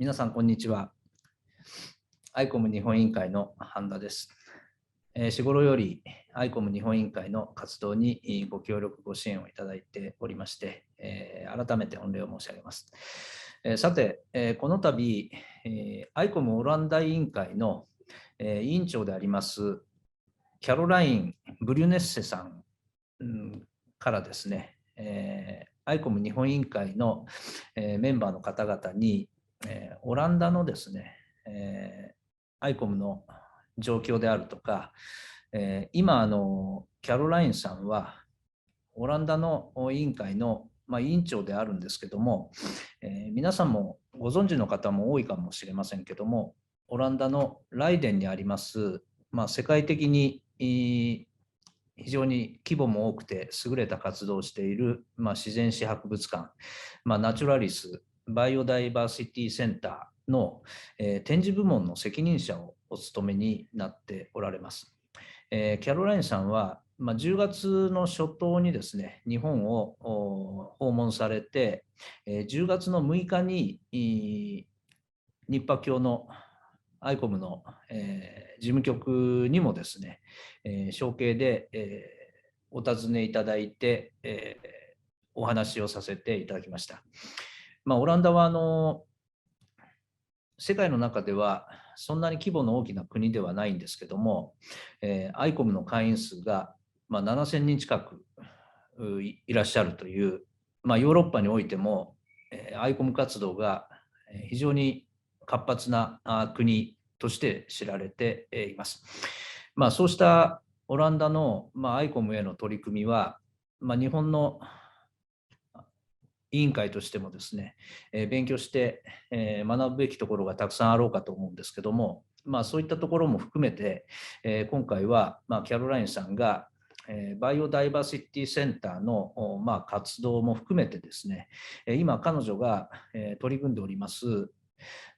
皆さん、こんにちは。ICOM 日本委員会の半田です。日頃より ICOM 日本委員会の活動にご協力、ご支援をいただいておりまして、改めて御礼を申し上げます。さて、この度、ICOM オランダ委員会の委員長でありますキャロライン・ブリュネッセさんからですね、ICOM 日本委員会のメンバーの方々にオランダのですね、ICOM の状況であるとか、今キャロラインさんはオランダの委員会の、委員長であるんですけども、皆さんもご存知の方も多いかもしれませんけども、オランダのライデンにあります、世界的に非常に規模も多くて優れた活動をしている、自然史博物館、ナチュラリスバイオダイバーシティセンターの、展示部門の責任者をお務めになっておられます。キャロラインさんは、10月の初頭にですね、日本を訪問されて、10月の6日に日波協のICOM の、事務局にもですね、承継で、お尋ねいただいて、お話をさせていただきました。オランダは世界の中ではそんなに規模の大きな国ではないんですけども、ICOM の会員数が7000人近くいらっしゃるという、ヨーロッパにおいても ICOM 活動が非常に活発な国として知られています。そうしたオランダの ICOM への取り組みは、日本の委員会としてもですね、勉強して学ぶべきところがたくさんあろうかと思うんですけども、そういったところも含めて、今回はキャロラインさんがバイオダイバーシティセンターの活動も含めてですね、今彼女が取り組んでおります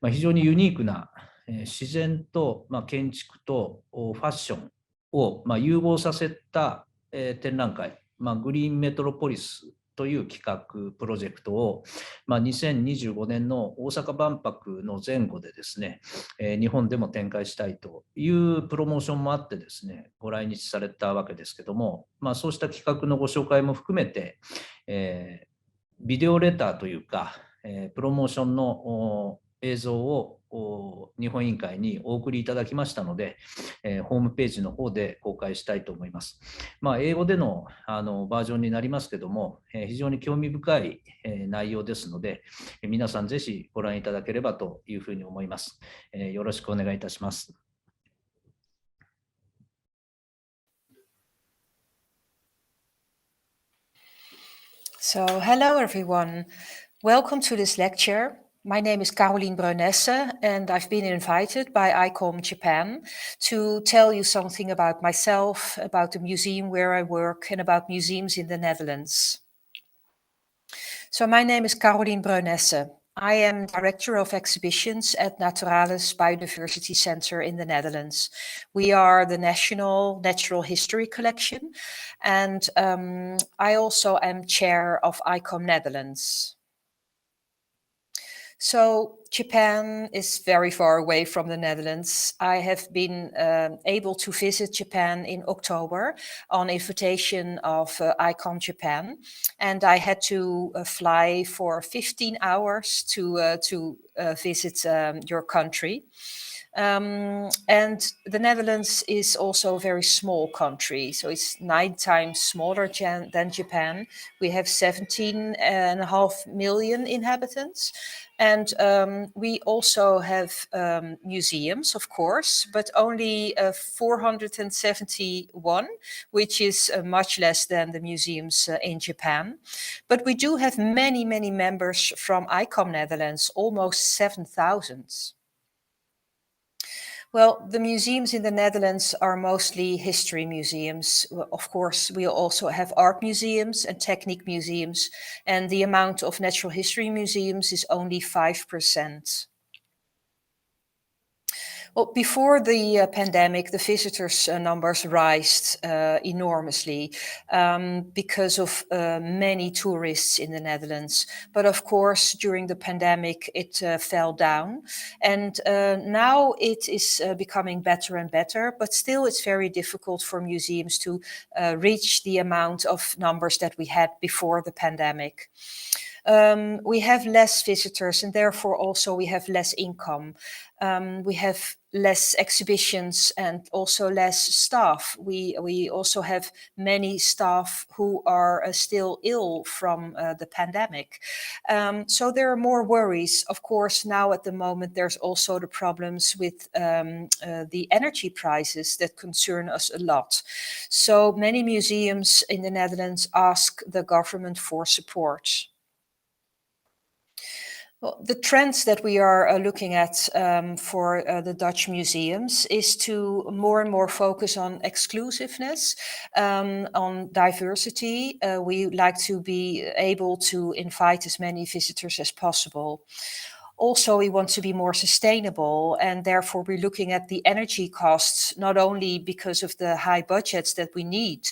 非常にユニークな自然と建築とファッションを融合させた展覧会、グリーンメトロポリスという企画プロジェクトを、2025年の大阪万博の前後でですね、日本でも展開したいというプロモーションもあってですね、ご来日されたわけですけども、そうした企画のご紹介も含めて、ビデオレターというか、プロモーションの映像を日本委員会にお送りいただきましたので、ホームページの方で公開したいと思います。英語でのバージョンになりますけども、非常に興味深い内容ですので、皆さんぜひご覧いただければというふうに思います。よろしくお願いいたします。So, hello everyone. Welcome to this lecture. My name is Caroline Breunesse, and I've been invited by ICOM Japan to tell you something about myself, about the museum where I work, and about museums in the Netherlands. So, my name is Caroline Breunesse. I am Director of Exhibitions at Naturalis Biodiversity Center in the Netherlands. We are the National Natural History Collection, and I also am Chair of ICOM Netherlands. So Japan is very far away from the Netherlands. I have been able to visit Japan in October on invitation of ICOM Japan, and I had to fly for 15 hours to visit your country. And the Netherlands is also a very small country, so it's 9 times smaller than Japan. We have 17.5 million inhabitants, and we also have museums, of course, but only 471, which is much less than the museums in Japan. But we do have many, many members from ICOM Netherlands, almost 7,000. Well, the museums in the Netherlands are mostly history museums. Of course, we also have art museums and technique museums, and the amount of natural history museums is only 5%. Well, before the pandemic, the visitors numbers rose enormously because of many tourists in the Netherlands. But of course, during the pandemic, it fell down. And now it is becoming better and better. But still, it's very difficult for museums to reach the amount of numbers that we had before the pandemic. We have less visitors and therefore also we have less income. We have less exhibitions and also less staff. We also have many staff who are still ill from the pandemic. So there are more worries. Of course, now at the moment, there's also the problems with the energy prices that concern us a lot. So many museums in the Netherlands ask the government for support. Well, the trends that we are looking at for the Dutch museums is to more and more focus on exclusiveness, on diversity. We like to be able to invite as many visitors as possible. Also, we want to be more sustainable, and therefore we're looking at the energy costs, not only because of the high budgets that we need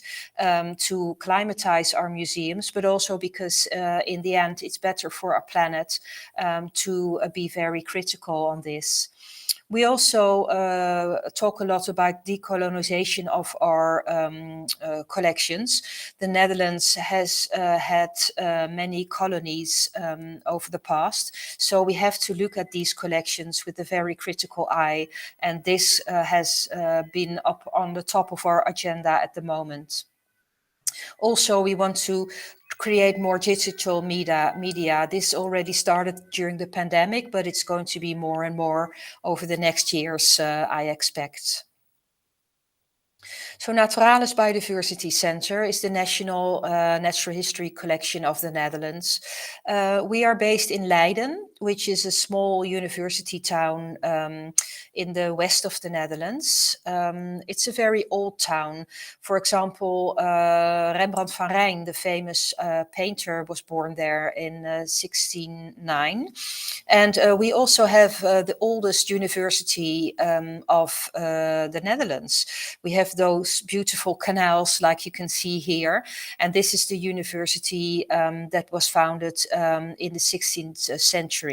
to climatize our museums, but also because in the end, it's better for our planet to be very critical on this. We also talk a lot about decolonization of our collections. The Netherlands has had many colonies over the past, so we have to look at these collections with a very critical eye, and this has been up on the top of our agenda at the moment. Also, we want to create more digital media. This already started during the pandemic, but it's going to be more and more over the next years, I expect. So Naturalis Biodiversity Center is the national natural history collection of the Netherlands. We are based in Leiden, which is a small university town in the west of the Netherlands. It's a very old town. For example, Rembrandt van Rijn, the famous painter, was born there in 1609. And we also have the oldest university of the Netherlands. We have those beautiful canals like you can see here. And this is the university that was founded in the 16th century.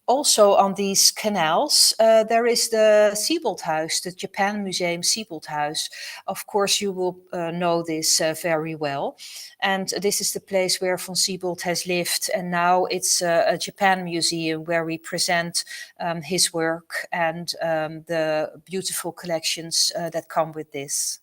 Also on these canals, there is the Sieboldhuis, the Japan Museum Sieboldhuis. Of course, you will know this very well. And this is the place where von Siebold has lived. And now it's a Japan museum where we present his work and the beautiful collections that come with this.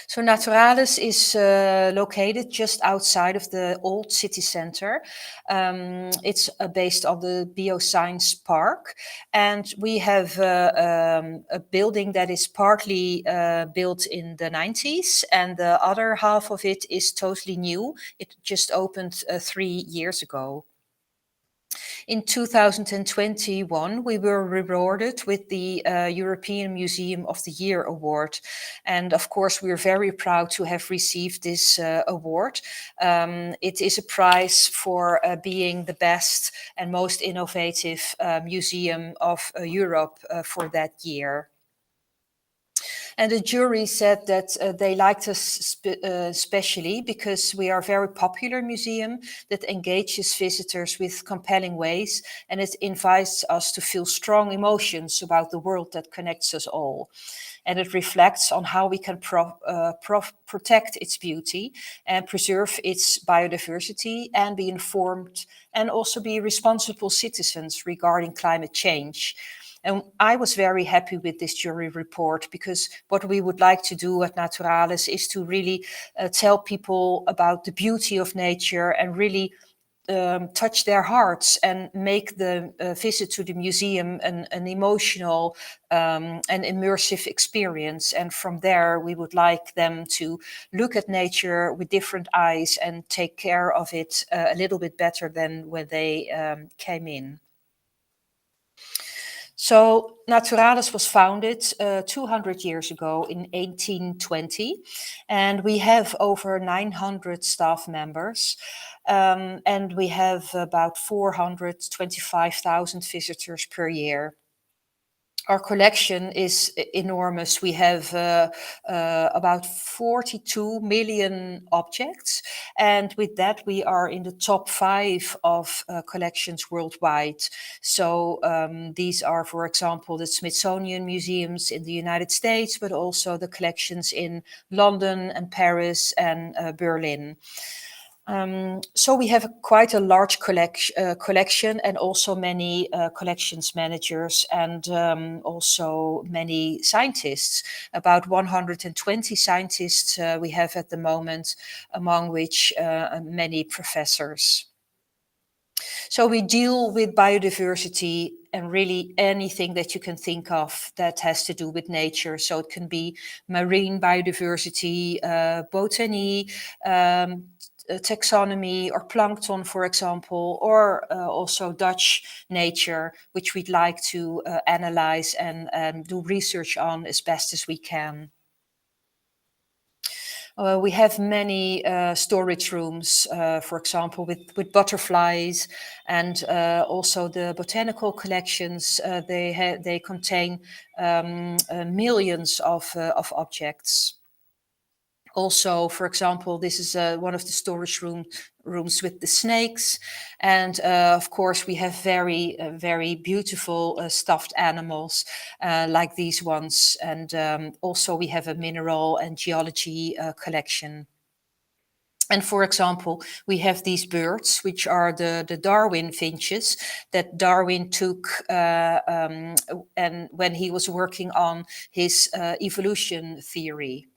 So Naturalis is located just outside of the old city center. It's based on the Bioscience Park. And we have a building that is partly built in the 90s and the other half of it is totally new. It just opened 3 years ago. In 2021, we were rewarded with the European Museum of the Year Award. And of course, we're very proud to have received this award. It is a prize for being the best and most innovative museum of Europe for that year. And the jury said that they liked us especially because we are a very popular museum that engages visitors with compelling ways, and it invites us to feel strong emotions about the world that connects us all. And it reflects on how we can protect its beauty and preserve its biodiversity and be informed and also be responsible citizens regarding climate change. And I was very happy with this jury report because what we would like to do at Naturalis is to really tell people about the beauty of nature and really touch their hearts and make the visit to the museum an emotional and immersive experience. And from there, we would like them to look at nature with different eyes and take care of it a little bit better than when they came in. So Naturalis was founded 200 years ago in 1820, and we have over 900 staff members. and we have about 425,000 visitors per year. Our collection is enormous. We have about 42 million objects, and with that we are in the top 5 of collections worldwide. So these are, for example, the Smithsonian museums in the United States, but also the collections in London and Paris and Berlin. So we have quite a large collection, and also many collections managers, and also many scientists. About 120 scientists we have at the moment, among which many professors. So we deal with biodiversity and really anything that you can think of that has to do with nature. So it can be marine biodiversity, botany, taxonomy, or plankton, for example, or also Dutch nature, which we'd like to analyze and do research on as best as we can. We have many storage rooms, for example, with butterflies, and also the botanical collections. They contain millions of objects. Also, for example, this is one of the storage rooms with the snakes, and of course we have very beautiful stuffed animals like these ones, and also we have a mineral and geology collection. And for example, we have these birds, which are the Darwin finches that Darwin took and when he was working on his evolution theory.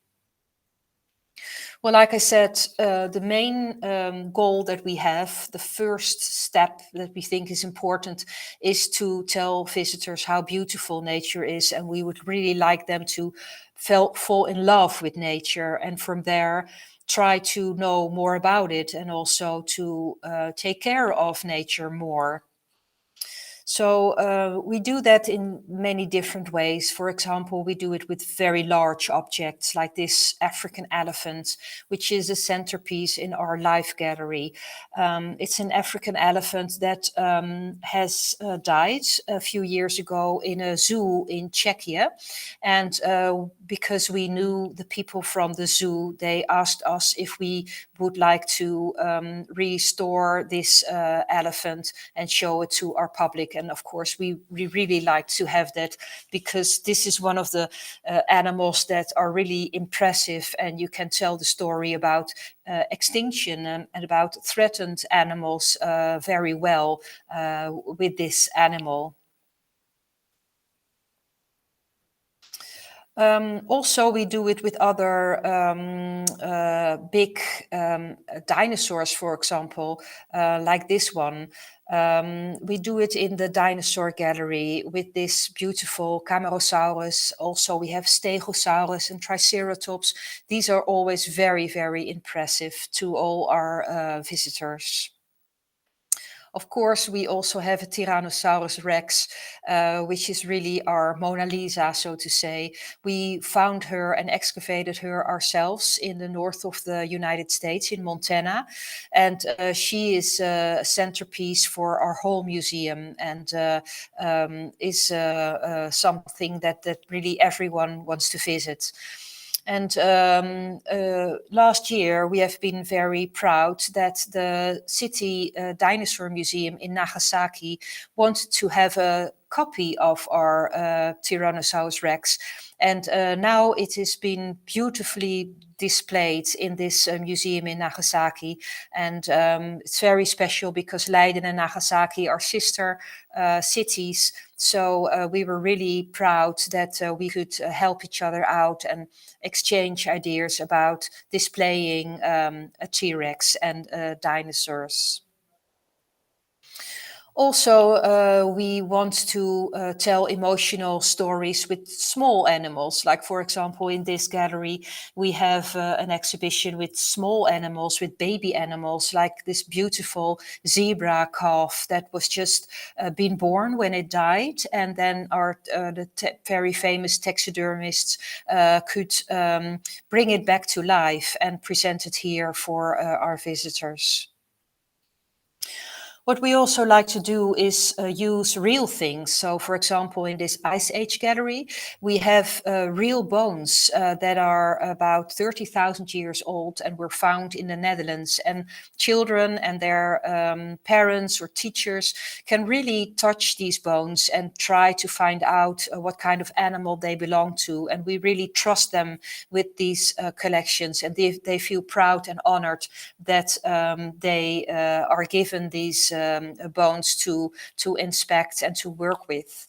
Well, like I said, the main goal that we have, the first step that we think is important, is to tell visitors how beautiful nature is, and we would really like them to fall in love with nature, and from there try to know more about it, and also to take care of nature more. So we do that in many different ways. For example, we do it with very large objects like this African elephant, which is a centerpiece in our life gallery. It's an African elephant that has died a few years ago in a zoo in Czechia. And because we knew the people from the zoo, they asked us if we would like to restore this elephant and show it to our public. And of course, we really like to have that, because this is one of the animals that are really impressive, and you can tell the story about extinction and about threatened animals very well with this animal. Also, we do it with other big dinosaurs, for example, like this one. We do it in the dinosaur gallery with this beautiful Camarasaurus. Also, we have Stegosaurus and Triceratops. These are always very impressive to all our visitors. Of course, we also have a Tyrannosaurus Rex, which is really our Mona Lisa, so to say. We found her and excavated her ourselves in the north of the United States, in Montana. And she is a centerpiece for our whole museum, and is something that really everyone wants to visit. And last year, we have been very proud that the City Dinosaur Museum in Nagasaki wanted to have a copy of our Tyrannosaurus Rex. And now it has been beautifully displayed in this museum in Nagasaki. And it's very special because Leiden and Nagasaki are sister cities. So we were really proud that we could help each other out and exchange ideas about displaying a T-Rex and dinosaurs. Also, we want to tell emotional stories with small animals. Like, for example, in this gallery, we have an exhibition with small animals, with baby animals, like this beautiful zebra calf that was just been born when it died. And then our very famous taxidermists could bring it back to life and present it here for our visitors. What we also like to do is use real things. So, for example, in this Ice Age gallery, we have real bones that are about 30,000 years old and were found in the Netherlands. And children and their parents or teachers can really touch these bones and try to find out what kind of animal they belong to. And we really trust them with these collections, and they feel proud and honored that they are given these bones to inspect and to work with.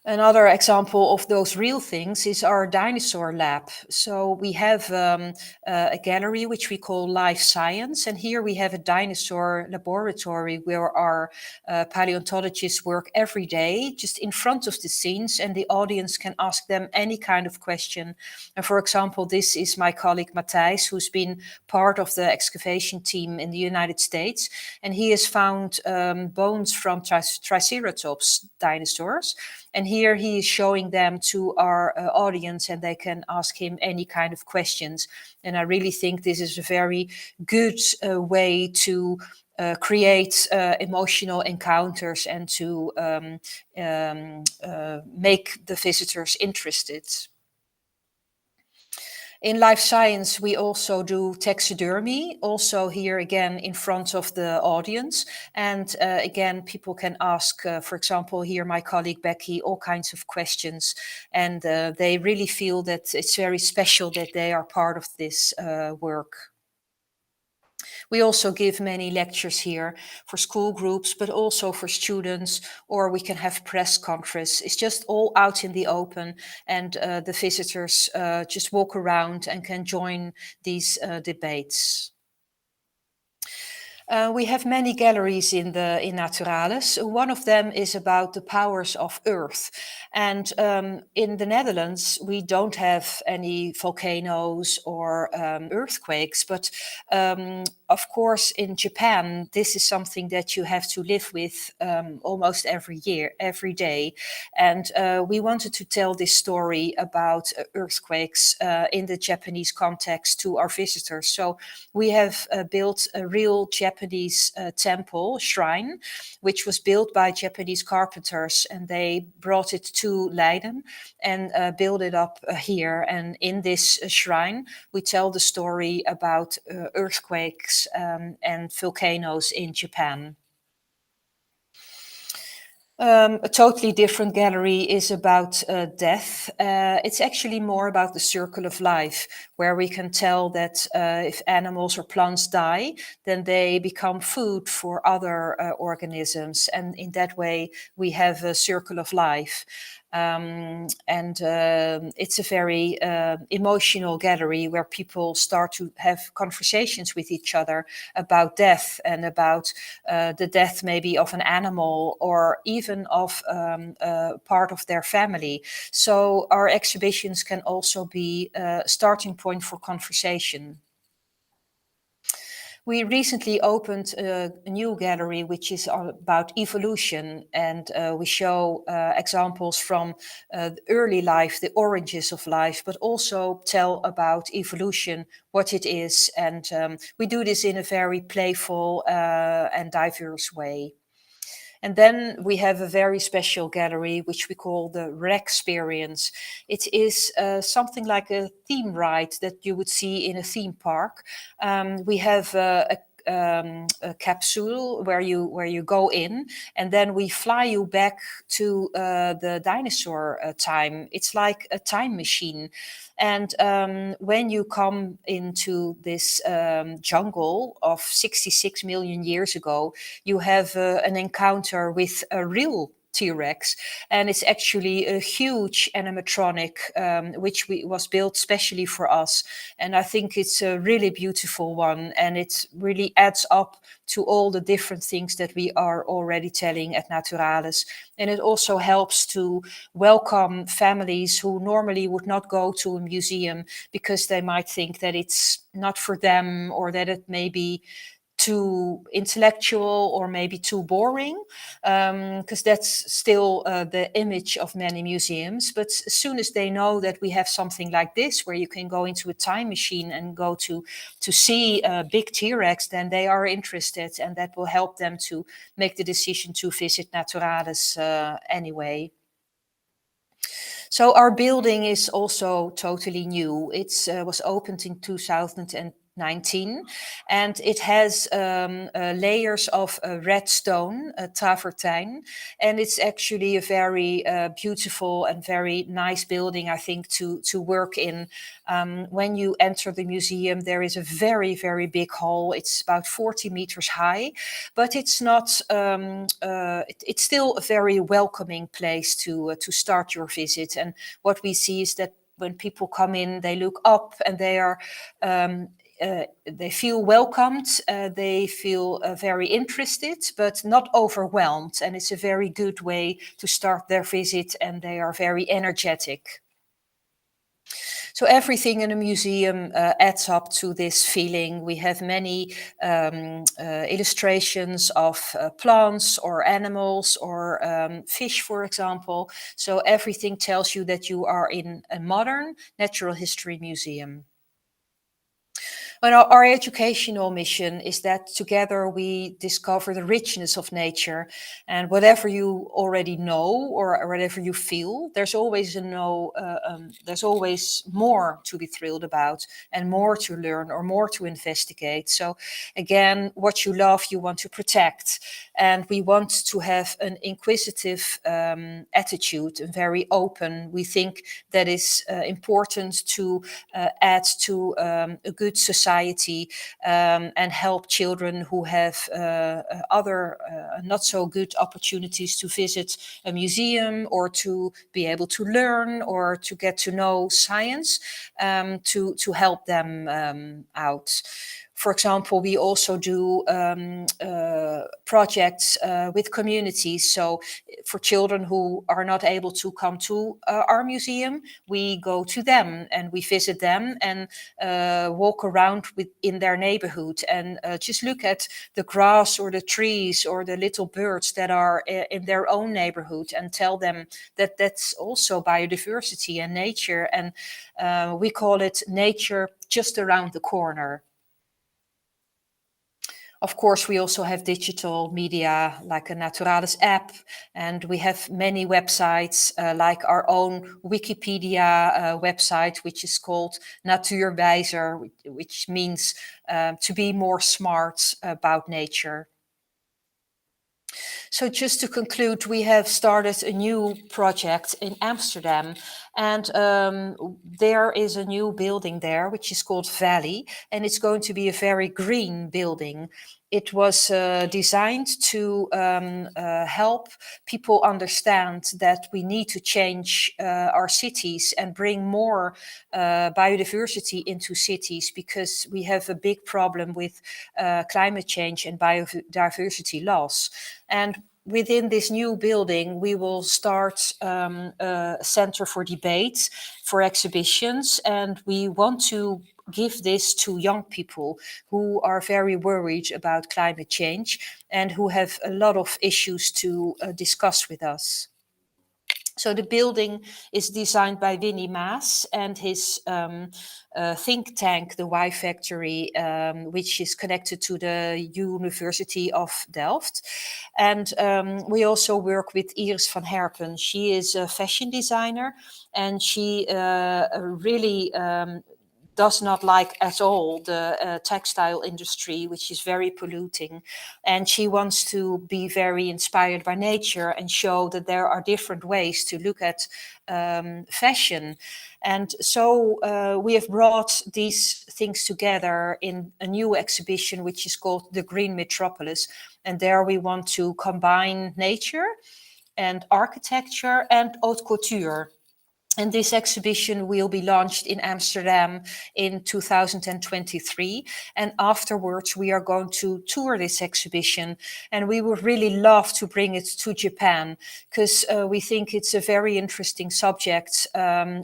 Another example of those real things is our dinosaur lab. So we have a gallery which we call Life Science, and here we have a dinosaur laboratory where our paleontologists work every day just in front of the scenes, and the audience can ask them any kind of question. And for example, this is my colleague Matthijs, who's been part of the excavation team in the United States, and he has found bones from Triceratops dinosaurs. And here he is showing them to our audience, and they can ask him any kind of questions. And I really think this is a very good way to create emotional encounters and to make the visitors interested. In Life Science, we also do taxidermy, also here again in front of the audience. And again, people can ask, for example, here my colleague Becky, all kinds of questions. And they really feel that it's very special that they are part of this work. We also give many lectures here for school groups, but also for students, or we can have press conference. It's just all out in the open, and the visitors just walk around and can join these debates. We have many galleries in Naturalis. One of them is about the powers of Earth. And in the Netherlands, we don't have any volcanoes or earthquakes. But of course, in Japan, this is something that you have to live with almost every day. And we wanted to tell this story about earthquakes in the Japanese context to our visitors. So we have built a real Japanese temple shrine, which was built by Japanese carpenters, and they brought it to Leiden and built it up here. And in this shrine, we tell the story about earthquakes and volcanoes in Japan. A totally different gallery is about death. It's actually more about the circle of life, where we can tell that if animals or plants die, then they become food for other organisms. And in that way, we have a circle of life. It's a very emotional gallery where people start to have conversations with each other about death and about the death maybe of an animal or even of part of their family. So our exhibitions can also be a starting point for conversation. We recently opened a new gallery which is about evolution, and we show examples from early life, the origins of life, but also tell about evolution, what it is. And we do this in a very playful and diverse way. And then we have a very special gallery, which we call the Rexperience. It is something like a theme ride that you would see in a theme park. We have a capsule where you go in, and then we fly you back to the dinosaur time. It's like a time machine. And when you come into this jungle of 66 million years ago, you have an encounter with a real T-Rex, and it's actually a huge animatronic which was built specially for us. And I think it's a really beautiful one, and it really adds up to all the different things that we are already telling at Naturalis. And it also helps to welcome families who normally would not go to a museum because they might think that it's not for them or that it may be too intellectual or maybe too boring, because that's still the image of many museums. But as soon as they know that we have something like this, where you can go into a time machine and go to see a big T-Rex, then they are interested, and that will help them to make the decision to visit Naturalis anyway. So our building is also totally new. It was opened in 2019, and it has layers of red stone, tafertijn, and it's actually a very beautiful and very nice building, I think, to work in. When you enter the museum, there is a very, very big hall. It's about 40 meters high, but it's not. It's still a very welcoming place to start your visit. And what we see is that when people come in, they look up and they are. They feel welcomed, they feel very interested, but not overwhelmed. And it's a very good way to start their visit, and they are very energetic. So everything in a museum adds up to this feeling. We have many illustrations of plants or animals or fish, for example. So everything tells you that you are in a modern natural history museum. And our educational mission is that together we discover the richness of nature, and whatever you already know or whatever you feel, there's always there's always more to be thrilled about and more to learn or more to investigate. So again, what you love, you want to protect, and we want to have an inquisitive attitude and very open. We think that is important to add to a good society. And help children who have other not so good opportunities to visit a museum or to be able to learn or to get to know science, to help them out. For example, we also do projects with communities. So for children who are not able to come to our museum, we go to them and we visit them and walk around in their neighborhood and just look at the grass or the trees or the little birds that are in their own neighborhood and tell them that that's also biodiversity and nature. And we call it nature just around the corner. Of course, we also have digital media like a Naturalis app, and we have many websites like our own Wikipedia website, which is called Natuurwijzer, which means to be more smart about nature. So just to conclude, we have started a new project in Amsterdam, and there is a new building there, which is called Valley, and it's going to be a very green building. It was designed to help people understand that we need to change our cities and bring more biodiversity into cities, because we have a big problem with climate change and biodiversity loss. And within this new building, we will start a center for debate, for exhibitions, and we want to give this to young people who are very worried about climate change and who have a lot of issues to discuss with us. So the building is designed by Winnie Maas and his think tank, the Y Factory, which is connected to the University of Delft. And we also work with Iris van Herpen. She is a fashion designer, and she really does not like at all the textile industry, which is very polluting. And she wants to be very inspired by nature and show that there are different ways to look at fashion. And so we have brought these things together in a new exhibition, which is called the Green Metropolis. And there we want to combine nature and architecture and haute couture. And this exhibition will be launched in Amsterdam in 2023. And afterwards, we are going to tour this exhibition. And we would really love to bring it to Japan, because we think it's a very interesting subject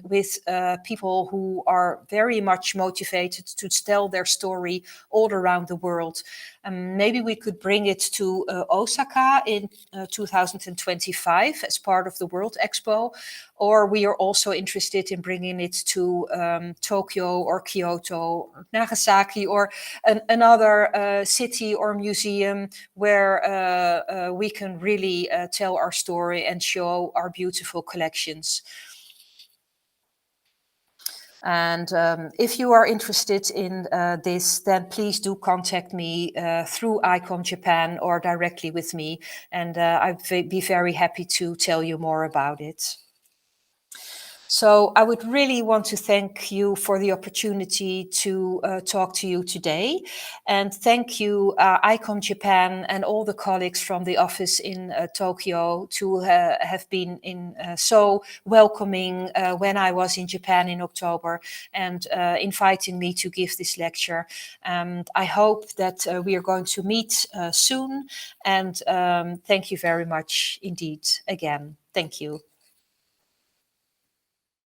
with people who are very much motivated to tell their story all around the world. Maybe we could bring it to Osaka in 2025 as part of the World Expo. Or we are also interested in bringing it to Tokyo or Kyoto, or Nagasaki, or another city or museum where we can really tell our story and show our beautiful collections. And if you are interested in this, then please do contact me through ICOM Japan or directly with me, and I'd be very happy to tell you more about it. So I would really want to thank you for the opportunity to talk to you today. And thank you, ICOM Japan and all the colleagues from the office in Tokyo to have been so welcoming when I was in Japan in October and inviting me to give this lecture. I hope that we are going to meet soon. And thank you very much indeed again. Thank you.